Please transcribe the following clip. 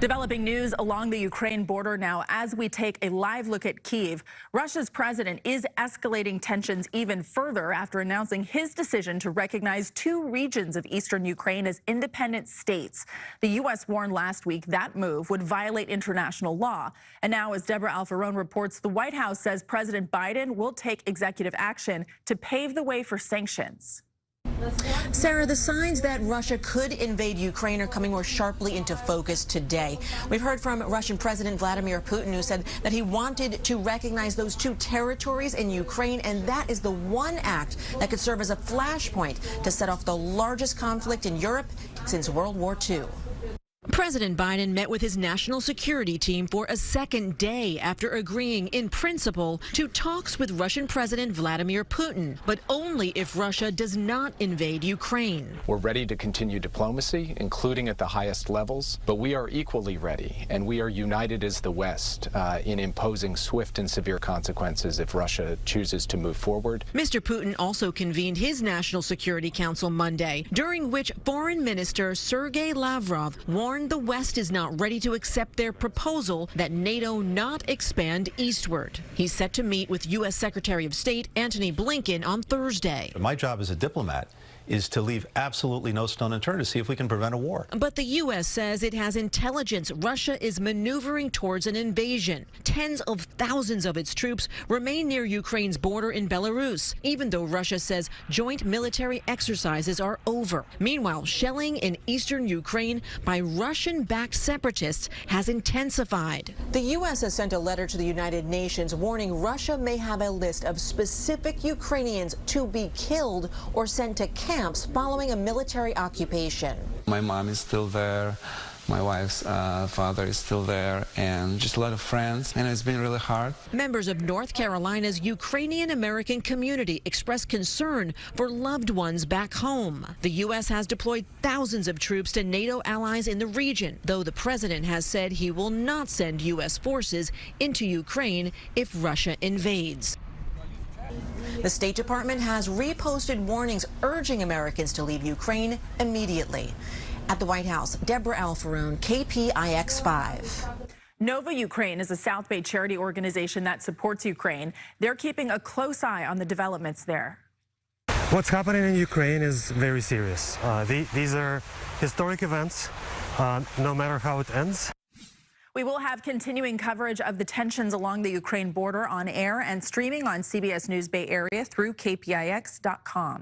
Developing news along the Ukraine border now as we take a live look at Kyiv. Russia's president is escalating tensions even further after announcing his decision to recognize two regions of eastern Ukraine as independent states. The U.S. warned last week that move would violate international law. And now, as Debra Alfarone reports, the White House says President Biden will take executive action to pave the way for sanctions. Sarah, the signs that Russia could invade Ukraine are coming more sharply into focus today. We've heard from Russian President Vladimir Putin, who said that he wanted to recognize those two territories in Ukraine, and that is the one act that could serve as a flashpoint to set off the largest conflict in Europe since World War II. President Biden met with his national security team for a second day after agreeing in principle to talks with Russian President Vladimir Putin, but only if Russia does not invade Ukraine. We're ready to continue diplomacy, including at the highest levels, but we are equally ready, and we are united as the West in imposing swift and severe consequences if Russia chooses to move forward. Mr. Putin also convened his National Security Council Monday, during which Foreign Minister Sergei Lavrov warned the West is not ready to accept their proposal that NATO not expand eastward. He's set to meet with U.S. Secretary of State Antony Blinken on Thursday. My job as a diplomat is to leave absolutely no stone unturned to see if we can prevent a war. But the U.S. says it has intelligence Russia is maneuvering towards an invasion. Tens of thousands of its troops remain near Ukraine's border in Belarus, even though Russia says joint military exercises are over. Meanwhile, shelling in eastern Ukraine by Russian-backed separatists has intensified. The U.S. has sent a letter to the United Nations warning Russia may have a list of specific Ukrainians to be killed or sent to camps following a military occupation. My mom is still there, my wife's father is still there, and just a lot of friends, and it's been really hard. Members of North Carolina's Ukrainian-American community expressed concern for loved ones back home. The U.S. has deployed thousands of troops to NATO allies in the region, though the president has said he will not send U.S. forces into Ukraine if Russia invades. The State Department has reposted warnings urging Americans to leave Ukraine immediately. At the White House, Debra Alfarone, KPIX 5. Nova Ukraine is a South Bay charity organization that supports Ukraine. They're keeping a close eye on the developments there. What's happening in Ukraine is very serious. These are historic events, no matter how it ends. We will have continuing coverage of the tensions along the Ukraine border on air and streaming on CBS News Bay Area through KPIX.com.